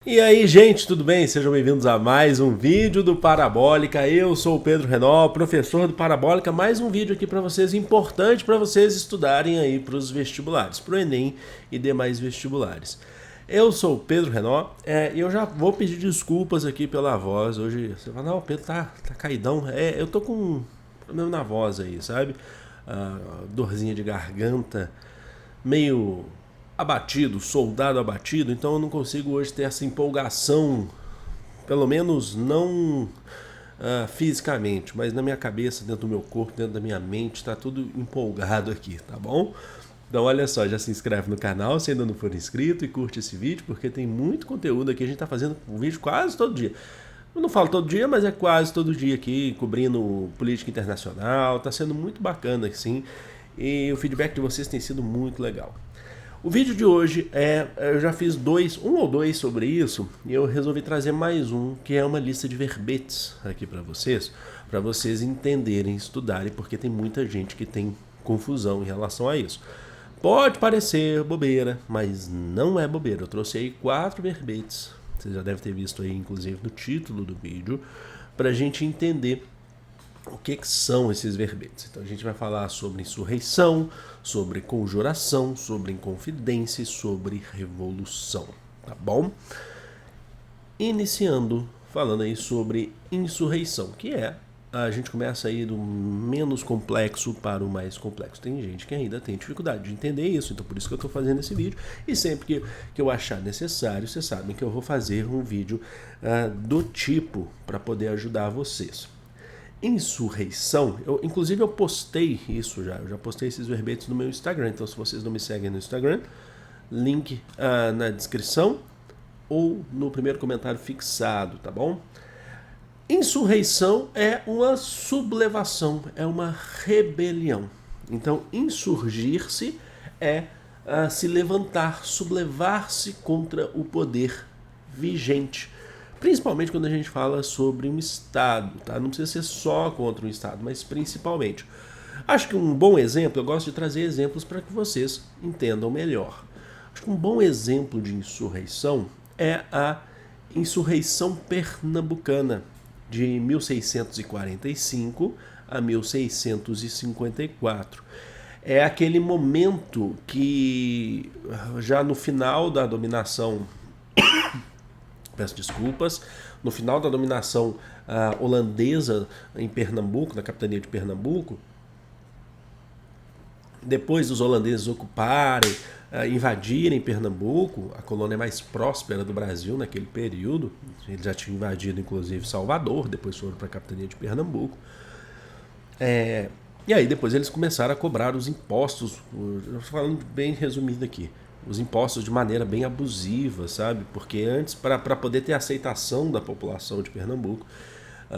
E aí, gente, tudo bem? Sejam bem-vindos a mais um vídeo do Parabólica. Eu sou o Pedro Renault, professor do Parabólica. Mais um vídeo aqui para vocês, importante para vocês estudarem aí para os vestibulares, para o Enem e demais vestibulares. Eu sou o Pedro Renault e eu já vou pedir desculpas aqui pela voz. Hoje você fala, não, o Pedro tá caidão. Eu tô com um problema na voz aí, sabe? Dorzinha de garganta, meio abatido, soldado abatido, então eu não consigo hoje ter essa empolgação, pelo menos não fisicamente, mas na minha cabeça, dentro do meu corpo, dentro da minha mente, está tudo empolgado aqui, tá bom? Então olha só, já se inscreve no canal se ainda não for inscrito e curte esse vídeo, porque tem muito conteúdo aqui, a gente está fazendo um vídeo quase todo dia. Eu não falo todo dia, mas é quase todo dia aqui, cobrindo política internacional, está sendo muito bacana assim, e o feedback de vocês tem sido muito legal. O vídeo de hoje eu já fiz um ou dois sobre isso, e eu resolvi trazer mais um, que é uma lista de verbetes aqui para vocês entenderem, estudarem, porque tem muita gente que tem confusão em relação a isso. Pode parecer bobeira, mas não é bobeira. Eu trouxe aí 4 verbetes, vocês já devem ter visto aí, inclusive, no título do vídeo, para a gente entender o que são esses verbetes. Então a gente vai falar sobre insurreição, sobre conjuração, sobre inconfidência e sobre revolução, tá bom? Iniciando falando aí sobre insurreição, que a gente começa aí do menos complexo para o mais complexo. Tem gente que ainda tem dificuldade de entender isso, então por isso que eu estou fazendo esse vídeo. E sempre que eu achar necessário, vocês sabem que eu vou fazer um vídeo do tipo para poder ajudar vocês. Insurreição, inclusive eu postei isso eu já postei esses verbetes no meu Instagram, então se vocês não me seguem no Instagram, link na descrição ou no primeiro comentário fixado, tá bom? Insurreição é uma sublevação, é uma rebelião. Então insurgir-se é se levantar, sublevar-se contra o poder vigente. Principalmente quando a gente fala sobre um Estado, tá? Não precisa ser só contra um Estado, mas principalmente. Acho que um bom exemplo, eu gosto de trazer exemplos para que vocês entendam melhor. Acho que um bom exemplo de insurreição é a insurreição pernambucana, de 1645 a 1654. É aquele momento que, já no final da dominação, peço desculpas, no final da dominação holandesa em Pernambuco, na capitania de Pernambuco, depois dos holandeses ocuparem, invadirem Pernambuco, a colônia mais próspera do Brasil naquele período, eles já tinham invadido inclusive Salvador, depois foram para a capitania de Pernambuco, e aí depois eles começaram a cobrar os impostos, estou falando bem resumido aqui, os impostos de maneira bem abusiva, sabe? Porque antes, para poder ter aceitação da população de Pernambuco,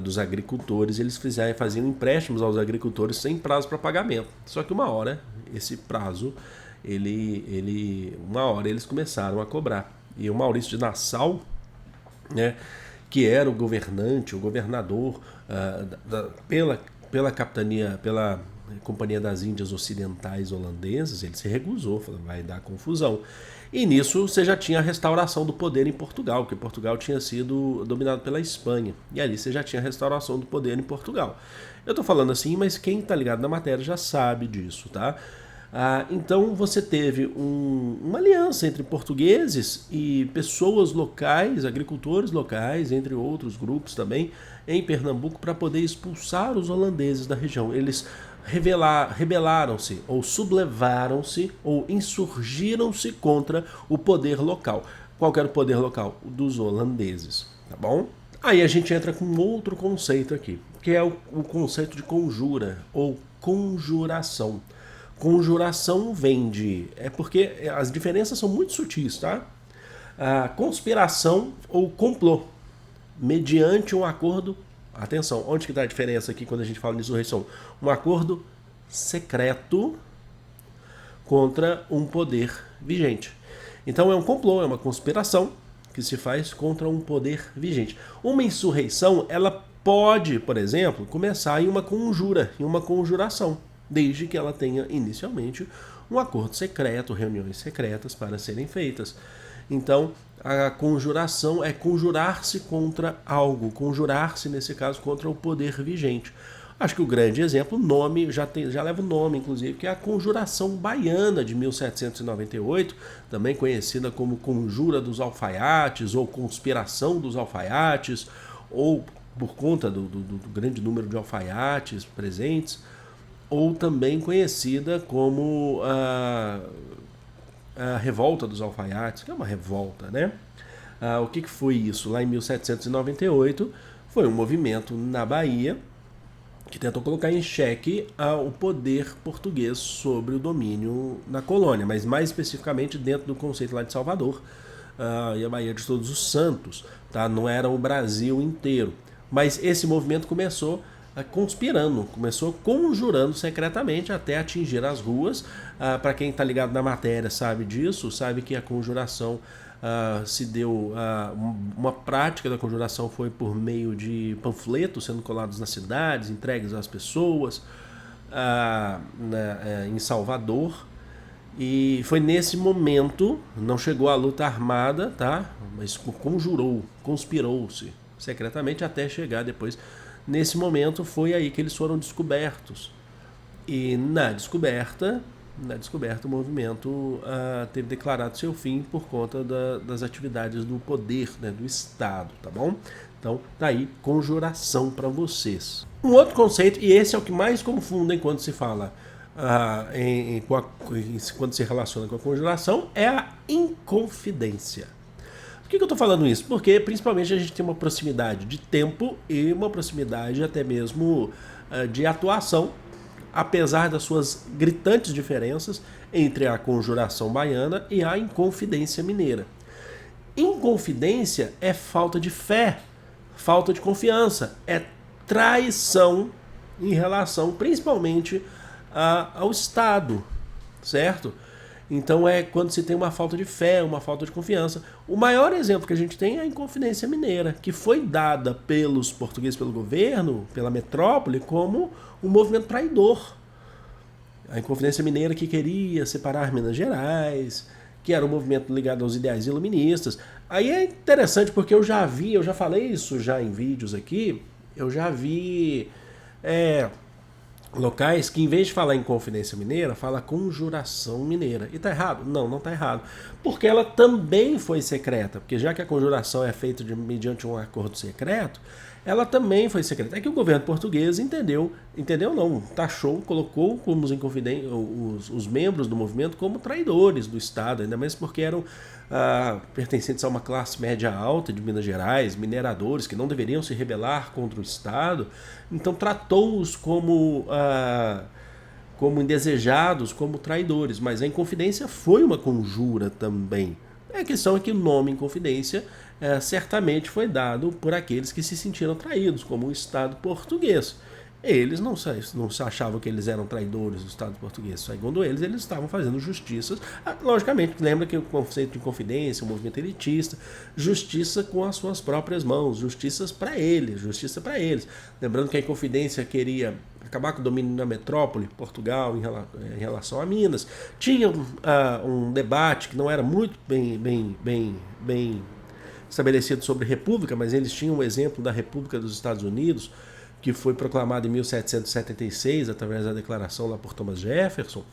dos agricultores, eles faziam empréstimos aos agricultores sem prazo para pagamento. Só que uma hora, esse prazo, uma hora eles começaram a cobrar. E o Maurício de Nassau, né, que era o governador pela capitania, pela Companhia das Índias Ocidentais Holandesas, ele se recusou, falou, vai dar confusão. E nisso você já tinha a restauração do poder em Portugal, porque Portugal tinha sido dominado pela Espanha. E ali você já tinha a restauração do poder em Portugal. Eu estou falando assim, mas quem está ligado na matéria já sabe disso, tá? Então você teve uma aliança entre portugueses e pessoas locais, agricultores locais, entre outros grupos também, em Pernambuco, para poder expulsar os holandeses da região. Eles rebelaram-se, ou sublevaram-se, ou insurgiram-se contra o poder local. Qual era o poder local? O dos holandeses, tá bom? Aí a gente entra com outro conceito aqui, que é o conceito de conjura, ou conjuração. Conjuração vem de... porque as diferenças são muito sutis, tá? Conspiração ou complô, mediante um acordo... Atenção, onde que está a diferença aqui quando a gente fala de insurreição? Um acordo secreto contra um poder vigente. Então é um complô, é uma conspiração que se faz contra um poder vigente. Uma insurreição, ela pode, por exemplo, começar em uma conjura, em uma conjuração, desde que ela tenha inicialmente um acordo secreto, reuniões secretas para serem feitas. Então, a conjuração é conjurar-se contra algo, conjurar-se, nesse caso, contra o poder vigente. Acho que o grande exemplo, o nome, já leva o nome, inclusive, que é a Conjuração Baiana de 1798, também conhecida como Conjura dos Alfaiates, ou Conspiração dos Alfaiates, ou por conta do grande número de alfaiates presentes, ou também conhecida como a Revolta dos Alfaiates, que é uma revolta, né? O que foi isso? Lá em 1798, foi um movimento na Bahia que tentou colocar em xeque o poder português sobre o domínio na colônia, mas mais especificamente dentro do conceito lá de Salvador e a Baía de Todos os Santos, tá? Não era o Brasil inteiro. Mas esse movimento começou conspirando, começou conjurando secretamente até atingir as ruas. Para quem está ligado na matéria sabe disso, sabe que a conjuração se deu, uma prática da conjuração foi por meio de panfletos sendo colados nas cidades, entregues às pessoas, em Salvador. E foi nesse momento, não chegou à luta armada, tá? Mas conspirou-se secretamente até chegar depois. Nesse momento foi aí que eles foram descobertos. E na descoberta o movimento teve declarado seu fim por conta das atividades do poder, né, do Estado, tá bom? Então, tá aí, conjuração para vocês. Um outro conceito, e esse é o que mais confundem quando se fala, quando se relaciona com a conjuração, é a inconfidência. Por que eu estou falando isso? Porque principalmente a gente tem uma proximidade de tempo e uma proximidade até mesmo de atuação, apesar das suas gritantes diferenças entre a conjuração baiana e a inconfidência mineira. Inconfidência é falta de fé, falta de confiança, é traição em relação principalmente ao Estado, certo? Então é quando se tem uma falta de fé, uma falta de confiança. O maior exemplo que a gente tem é a Inconfidência Mineira, que foi dada pelos portugueses, pelo governo, pela metrópole, como um movimento traidor. A Inconfidência Mineira que queria separar Minas Gerais, que era um movimento ligado aos ideais iluministas. Aí é interessante porque eu já falei isso já em vídeos aqui, eu já vi locais que, em vez de falar em Inconfidência Mineira, fala Conjuração Mineira. E tá errado? Não, não tá errado. Porque ela também foi secreta. Porque já que a conjuração é feita mediante um acordo secreto, ela também foi secreta. É que o governo português taxou, colocou como os membros do movimento como traidores do Estado, ainda mais porque eram pertencentes a uma classe média alta de Minas Gerais, mineradores que não deveriam se rebelar contra o Estado. Então tratou-os como indesejados, como traidores. Mas a Inconfidência foi uma conjura também. A questão é que o nome Inconfidência certamente foi dado por aqueles que se sentiram traídos, como o Estado português. Eles não se achavam que eles eram traidores do Estado português. Segundo eles estavam fazendo justiças. Logicamente, lembra que o conceito de inconfidência, o movimento elitista, justiça com as suas próprias mãos, justiça para eles. Lembrando que a Inconfidência queria acabar com o domínio da metrópole, Portugal, em relação a Minas. Tinha um debate que não era muito bem estabelecido sobre república, mas eles tinham um exemplo da República dos Estados Unidos, que foi proclamado em 1776, através da declaração lá por Thomas Jefferson.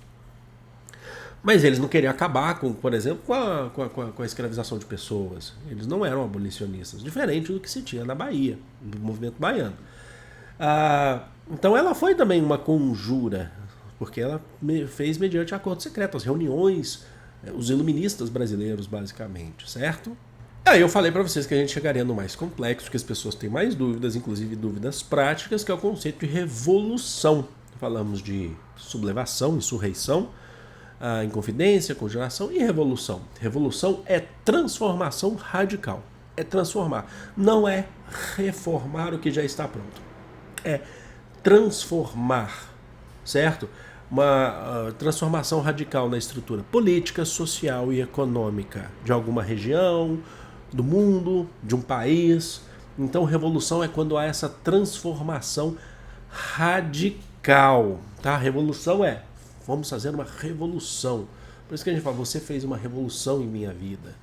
Mas eles não queriam acabar, por exemplo, com a escravização de pessoas. Eles não eram abolicionistas, diferente do que se tinha na Bahia, do movimento baiano. Então ela foi também uma conjura, porque ela fez mediante acordo secreto, as reuniões, os iluministas brasileiros, basicamente, certo? Aí eu falei para vocês que a gente chegaria no mais complexo, que as pessoas têm mais dúvidas, inclusive dúvidas práticas, que é o conceito de revolução. Falamos de sublevação, insurreição, inconfidência, conjuração e revolução. Revolução é transformação radical. É transformar. Não é reformar o que já está pronto. É transformar, certo? Uma transformação radical na estrutura política, social e econômica de alguma região, do mundo, de um país. Então, revolução é quando há essa transformação radical, tá? Revolução vamos fazer uma revolução. Por isso que a gente fala, você fez uma revolução em minha vida.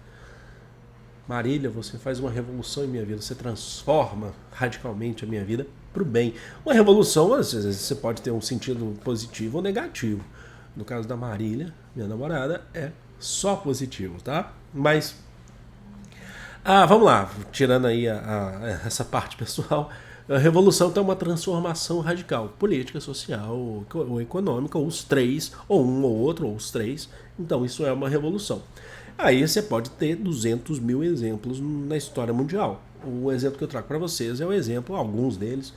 Marília, você faz uma revolução em minha vida, você transforma radicalmente a minha vida para o bem. Uma revolução, às vezes, você pode ter um sentido positivo ou negativo. No caso da Marília, minha namorada, é só positivo, tá? Mas, vamos lá, tirando aí essa parte pessoal, a revolução tem uma transformação radical, política, social ou econômica, ou os três, ou um ou outro, ou os três. Então isso é uma revolução. Aí você pode ter 200 mil exemplos na história mundial. O exemplo que eu trago para vocês é o exemplo, alguns deles,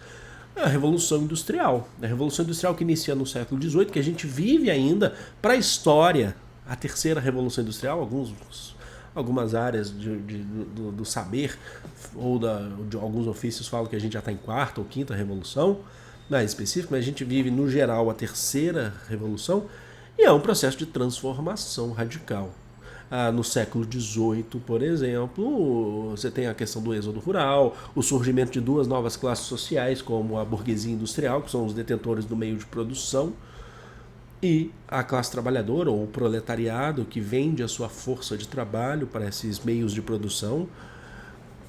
a Revolução Industrial. A Revolução Industrial que inicia no século XVIII, que a gente vive ainda para a história, a terceira Revolução Industrial, algumas áreas do saber ou de alguns ofícios falam que a gente já está em quarta ou quinta revolução, mais específico, mas a gente vive no geral a terceira revolução e é um processo de transformação radical. No século XVIII, por exemplo, você tem a questão do êxodo rural, o surgimento de duas novas classes sociais, como a burguesia industrial, que são os detentores do meio de produção, e a classe trabalhadora, ou o proletariado, que vende a sua força de trabalho para esses meios de produção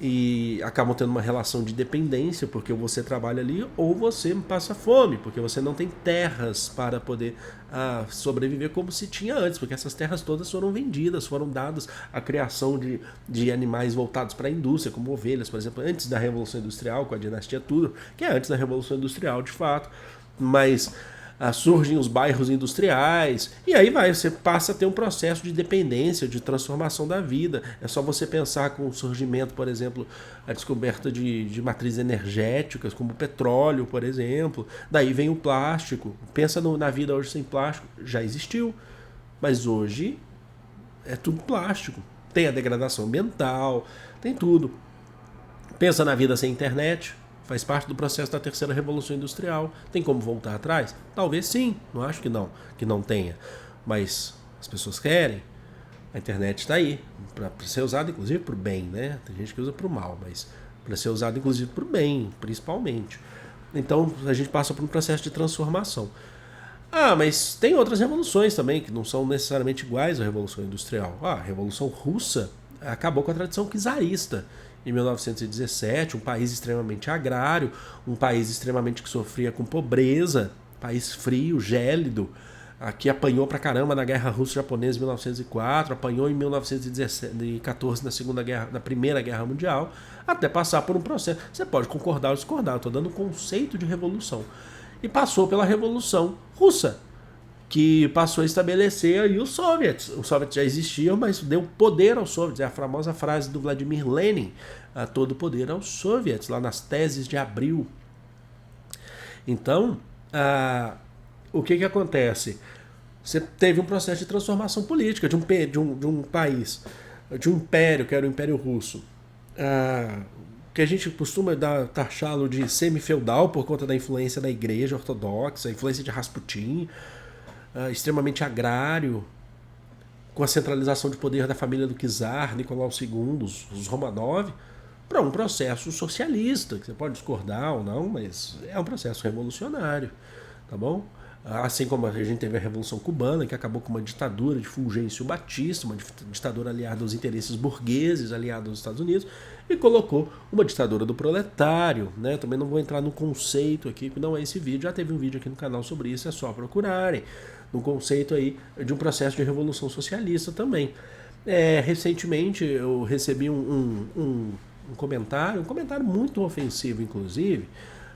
e acabam tendo uma relação de dependência, porque você trabalha ali ou você passa fome, porque você não tem terras para poder sobreviver como se tinha antes, porque essas terras todas foram vendidas, foram dadas à criação de animais voltados para a indústria, como ovelhas, por exemplo, antes da Revolução Industrial, com a dinastia Tudor, que é antes da Revolução Industrial de fato, mas surgem os bairros industriais, e aí você passa a ter um processo de dependência, de transformação da vida. É só você pensar com o surgimento, por exemplo, a descoberta de matrizes energéticas, como o petróleo, por exemplo. Daí vem o plástico. Pensa na vida hoje sem plástico. Já existiu, mas hoje é tudo plástico. Tem a degradação ambiental, tem tudo. Pensa na vida sem internet. Faz parte do processo da terceira revolução industrial. Tem como voltar atrás? Talvez sim, não acho que não tenha. Mas as pessoas querem. A internet está aí, para ser usada inclusive para o bem, né? Tem gente que usa para o mal, mas para ser usada inclusive para o bem, principalmente. Então a gente passa por um processo de transformação. Mas tem outras revoluções também, que não são necessariamente iguais à Revolução Industrial. A Revolução Russa acabou com a tradição czarista. Em 1917, um país extremamente agrário, um país extremamente que sofria com pobreza, país frio, gélido, que apanhou pra caramba na Guerra Russo-Japonesa em 1904, apanhou em 1914 na Primeira Guerra Mundial, até passar por um processo. Você pode concordar ou discordar, eu estou dando um conceito de revolução. E passou pela Revolução Russa, que passou a estabelecer aí os soviets. Os soviets já existiam, mas deu poder aos soviets. É a famosa frase do Vladimir Lenin, todo poder aos soviets, lá nas teses de abril. Então, o que acontece? Você teve um processo de transformação política de um país, de um império, que era o Império Russo, que a gente costuma taxá-lo de semi-feudal por conta da influência da Igreja Ortodoxa, a influência de Rasputin, extremamente agrário, com a centralização de poder da família do czar, Nicolau II, os Romanov, para um processo socialista, que você pode discordar ou não, mas é um processo revolucionário, tá bom? Assim como a gente teve a Revolução Cubana, que acabou com uma ditadura de Fulgêncio Batista, uma ditadura aliada aos interesses burgueses, aliada aos Estados Unidos, e colocou uma ditadura do proletário, né? Também não vou entrar no conceito aqui, que não é esse vídeo, já teve um vídeo aqui no canal sobre isso, é só procurarem. Um conceito aí de um processo de revolução socialista também. Recentemente eu recebi um comentário muito ofensivo, inclusive,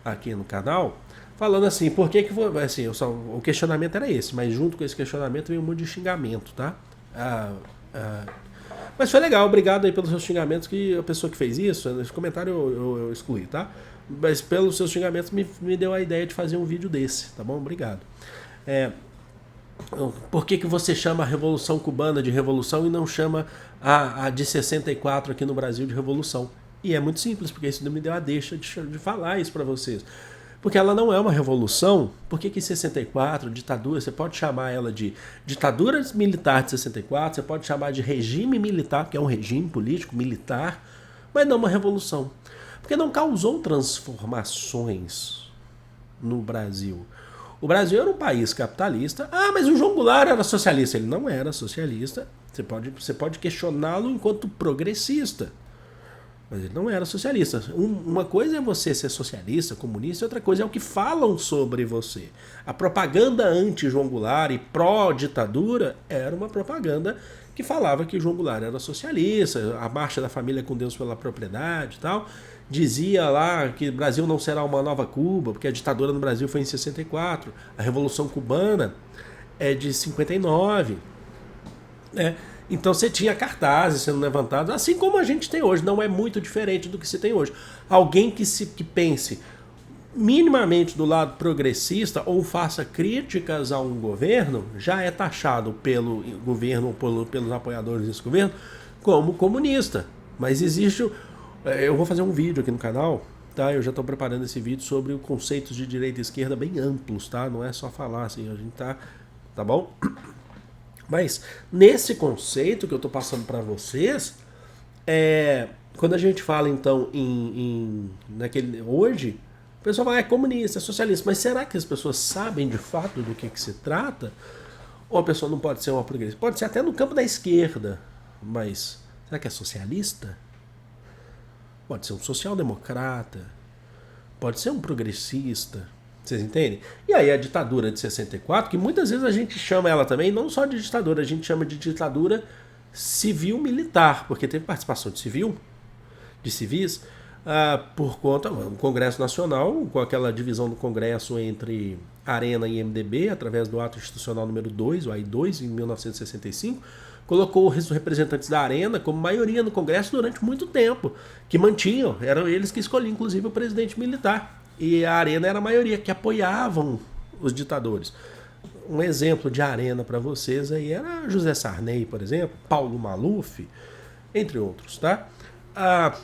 aqui no canal, falando assim, por que assim, o questionamento era esse, mas junto com esse questionamento veio um monte de xingamento, tá? Mas foi legal, obrigado aí pelos seus xingamentos, que a pessoa que fez isso, nesse comentário eu excluí, tá? Mas pelos seus xingamentos me deu a ideia de fazer um vídeo desse, tá bom? Obrigado. Por que você chama a Revolução Cubana de revolução e não chama a de 64 aqui no Brasil de revolução? E é muito simples, porque isso me deu a deixa de falar isso para vocês. Porque ela não é uma revolução. Por que 64, ditadura, você pode chamar ela de ditadura militar de 64, você pode chamar de regime militar, que é um regime político militar, mas não uma revolução. Porque não causou transformações no Brasil. O Brasil era um país capitalista. Mas o João Goulart era socialista. Ele não era socialista Você pode questioná-lo enquanto progressista. Mas ele não era socialista. Uma coisa é você ser socialista, comunista, e outra coisa é o que falam sobre você. A propaganda anti-João Goulart e pró-ditadura era uma propaganda que falava que João Goulart era socialista, a marcha da família com Deus pela propriedade e tal. Dizia lá que o Brasil não será uma nova Cuba, porque a ditadura no Brasil foi em 64, a Revolução Cubana é de 59, né? Então você tinha cartazes sendo levantados, assim como a gente tem hoje, não é muito diferente do que se tem hoje. Alguém que pense minimamente do lado progressista ou faça críticas a um governo, já é taxado pelo governo ou pelos apoiadores desse governo como comunista. Mas existe... Eu vou fazer um vídeo aqui no canal, tá? Eu já estou preparando esse vídeo sobre os conceitos de direita e esquerda bem amplos, tá? Não é só falar assim, a gente tá bom? Mas nesse conceito que eu estou passando para vocês, quando a gente fala então hoje, o pessoal fala, é comunista, é socialista, mas será que as pessoas sabem de fato do que se trata? Ou a pessoa não pode ser uma progressista? Pode ser até no campo da esquerda, mas será que é socialista? Pode ser um social-democrata, pode ser um progressista. Vocês entendem? E aí a ditadura de 64, que muitas vezes a gente chama ela também, não só de ditadura, a gente chama de ditadura civil-militar, porque teve participação de civis, por conta do Congresso Nacional, com aquela divisão do Congresso entre Arena e MDB, através do Ato Institucional número 2, o AI-2, em 1965, colocou os representantes da Arena como maioria no Congresso durante muito tempo, que mantinham, eram eles que escolhiam, inclusive, o presidente militar. E a Arena era a maioria que apoiavam os ditadores. Um exemplo de Arena para vocês aí era José Sarney, por exemplo, Paulo Maluf, entre outros, tá? A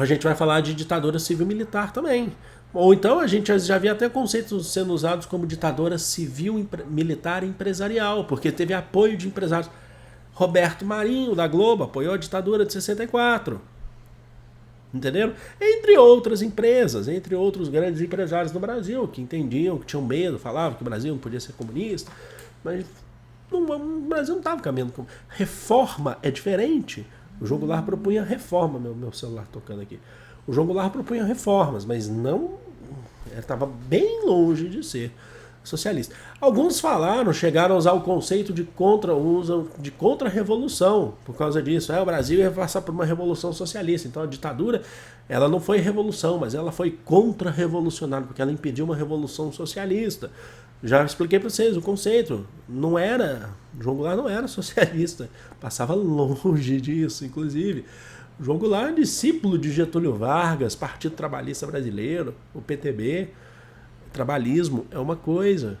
gente vai falar de ditadura civil-militar também. Ou então a gente já via até conceitos sendo usados como ditadura civil-militar empresarial, porque teve apoio de empresários. Roberto Marinho, da Globo, apoiou a ditadura de 64. Entenderam? Entre outras empresas, entre outros grandes empresários no Brasil, que entendiam, que tinham medo, falavam que o Brasil não podia ser comunista, mas o Brasil não estava caminhando. Reforma é diferente. O João Goulart propunha reforma, meu celular tocando aqui. O João Goulart propunha reformas, mas não... estava bem longe de ser socialista. Alguns chegaram a usar o conceito de contra-revolução por causa disso. O Brasil ia passar por uma revolução socialista. Então a ditadura, ela não foi revolução, mas ela foi contra-revolucionária, porque ela impediu uma revolução socialista. Já expliquei para vocês o conceito. João Goulart não era socialista. Passava longe disso, inclusive. João Goulart é discípulo de Getúlio Vargas, Partido Trabalhista Brasileiro, o PTB. Trabalhismo é uma coisa,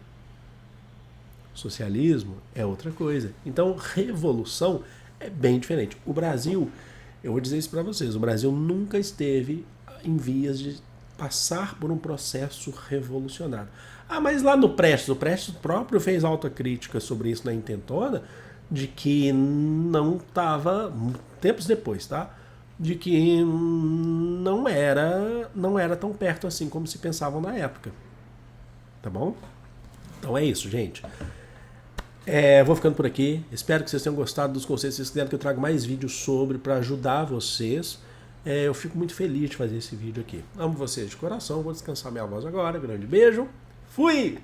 socialismo é outra coisa. Então, revolução é bem diferente. O Brasil, eu vou dizer isso para vocês, o Brasil nunca esteve em vias de passar por um processo revolucionário. Mas lá no Prestes, o Prestes próprio fez autocrítica sobre isso na Intentona, de que não estava, tempos depois, tá? De que não era tão perto assim como se pensavam na época. Tá bom? Então é isso, gente. Vou ficando por aqui. Espero que vocês tenham gostado dos conceitos. Se vocês quiserem que eu traga mais vídeos sobre para ajudar vocês, eu fico muito feliz de fazer esse vídeo aqui. Amo vocês de coração. Vou descansar minha voz agora. Grande beijo. Fui!